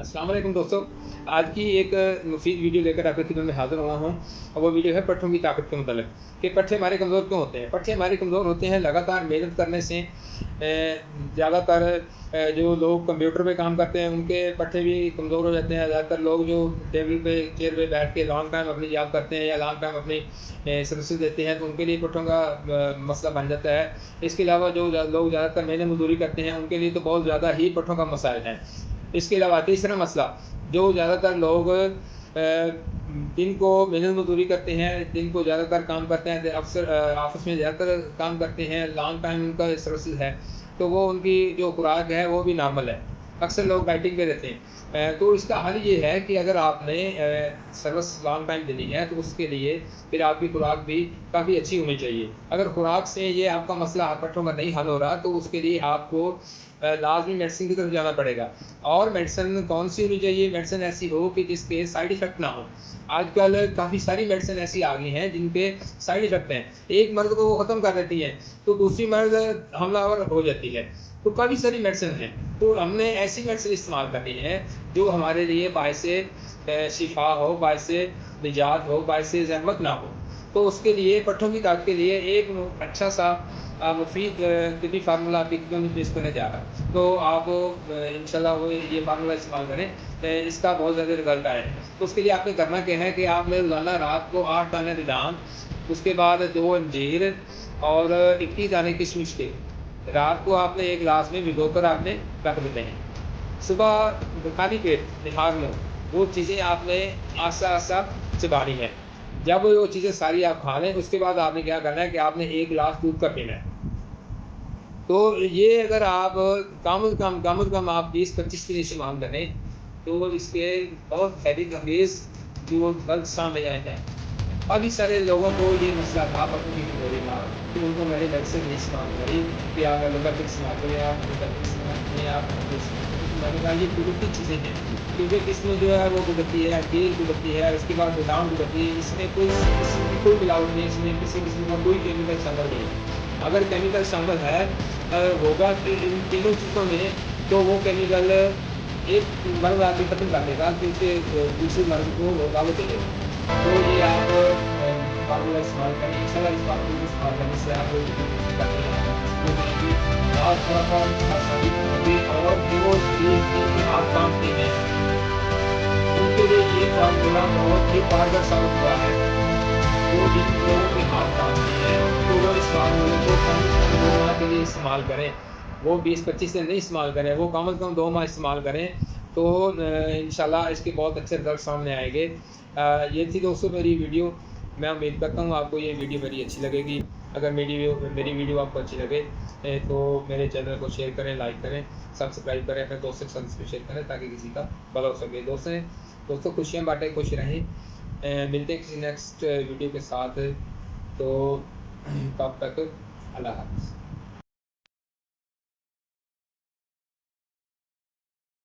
अस्सलाम वालेकुम दोस्तों। आज की एक मुफीद वीडियो लेकर आपकी खिदमत में हाज़िर हुआ हूँ और वो वीडियो है पट्ठों की ताकत के मुतालिक कि पट्ठे हमारे कमज़ोर क्यों होते हैं। पट्ठे हमारे कमज़ोर होते हैं लगातार मेहनत करने से। ज़्यादातर जो लोग कंप्यूटर पे काम करते हैं उनके पट्ठे भी कमज़ोर हो जाते हैं। ज़्यादातर लोग जो टेबल पे चेयर पे बैठ के लॉन्ग टाइम अपनी जॉब करते हैं या लॉन्ग टाइम अपनी सर्विसेज देते हैं तो उनके लिए पट्ठों का मसला बन जाता है। इसके अलावा जो लोग ज़्यादातर मेहनत मजदूरी करते हैं उनके लिए तो बहुत ज़्यादा ही पट्ठों का मसाइल है। इसके अलावा तीसरा मसला, जो ज़्यादातर लोग दिन को मेहनत मजदूरी करते हैं, दिन को ज़्यादातर काम करते हैं, अक्सर ऑफिस में ज़्यादातर काम करते हैं, लॉन्ग टाइम उनका सर्विसेज है, तो वो उनकी जो खुराक है वो भी नॉर्मल है। अक्सर लोग डाइटिंग पे रहते हैं। तो इसका हल ये है कि अगर आपने सर्विस लॉन्ग टाइम देनी है तो उसके लिए फिर आपकी खुराक भी काफ़ी अच्छी होनी चाहिए। अगर खुराक से ये आपका मसला पट्ठों का नहीं हल हो रहा तो उसके लिए आपको लाजमी मेडिसिन की तरफ जाना पड़ेगा। और मेडिसिन कौन सी होनी चाहिए? मेडिसिन ऐसी हो कि जिसके साइड इफ़ेक्ट ना हो। आजकल काफ़ी सारी मेडिसिन ऐसी आ गई हैं जिनके साइड इफ़ेक्ट हैं। एक मर्ज़ को वो ख़त्म कर देती है तो दूसरी मर्ज़ हमलावर हो जाती है। तो काफ़ी सारी मेडिसिन हैं, तो हमने ऐसी मेडिसिन इस्तेमाल करनी है जो हमारे लिए बाइसे शिफा हो, बाइसे निजात हो, बाइसे ज़हमत ना हो। तो उसके लिए पट्ठों की ताकत के लिए एक अच्छा सा मुफीद तिबी फार्मूला आपकी खिदमत में पेश करने जा रहा है। तो आप इंशाल्लाह वो ये फार्मूला इस्तेमाल करें, इसका बहुत ज़्यादा रिजल्ट आए। तो उसके लिए आपने करना क्या है कि आपने रोज़ाना रात को 8 दाने बादाम, उसके बाद 2 अंजीर और 21 दाने किशमिश के रात को आपने एक गिलास में भिगोकर आपने रख देते हैं। सुबह खाली पेट निहार लो, वो चीज़ें आपने आस्ता-आस्ता चबानी है। जब वो चीज़ें सारी आप खा लें उसके बाद आपने क्या करना है कि आपने 1 गिलास दूध का पीना है। तो ये अगर आप कम आप 20-25 दिन इस्तेमाल करें तो इसके बहुत हैवी खबीज़ जो गलत सामने आए हैं। काफ़ी सारे लोगों को ये मसला था पट्टों की कमज़ोरी का, तो उनको मैंने मेडिसिन नहीं इस्तेमाल करी कि आप एलोपैथिक इस्तेमाल करें, आप होम्योपैथिक इस्तेमाल करें, आप मैंने कहा ये कुदरती चीज़ें हैं, क्योंकि इसमें जो है वो कुदरती है, तेल कुदरती है, उसके बाद बादाम कुदरती है, इसमें कोई किस्म की कोई मिलावट नहीं, इसमें किसी किस्म का कोई केमिकल शामिल नहीं है। अगर केमिकल शामिल है होगा तो इन तीनों चीज़ों में, तो वो केमिकल एक मर्ज़ आके ख़त्म कर देगा, क्योंकि दूसरे मर्ज़ को होगा वो चलेगा। तो ये आप फार्मूला इस्तेमाल करें, इंशाल्लाह इस फार्मूले को इस्तेमाल करने से आप और थोड़ा-सा आसानी होगी। और जो चीज़ के हाथ काँपते हैं, उनके लिए ये फार्मूला बहुत ही कारगर साबित हुआ है। जो जिन लोगों के हाथ काँपते हैं, तो वो इस फार्मूले को कम से कम 2 माह के लिए इस्तेमाल करें। वो 20-25 दिन नहीं इस्तेमाल करें, वो कम से कम 2 माह इस्तेमाल करें, तो इंशाल्लाह इसके बहुत अच्छे रिज़ल्ट सामने आएँगे। ये थी दोस्तों मेरी वीडियो। मैं उम्मीद करता हूँ आपको ये वीडियो मेरी अच्छी लगेगी। अगर मेरी वीडियो आपको अच्छी लगे तो मेरे चैनल को शेयर करें, लाइक करें, सब्सक्राइब करें, अपने दोस्तों के साथ शेयर करें ताकि किसी का भला हो सके। दोस्तों खुशियाँ बाँटें, खुश रहें। मिलते हैं किसी नेक्स्ट वीडियो के साथ, तो तब तक अल्लाह हाफ़िज़।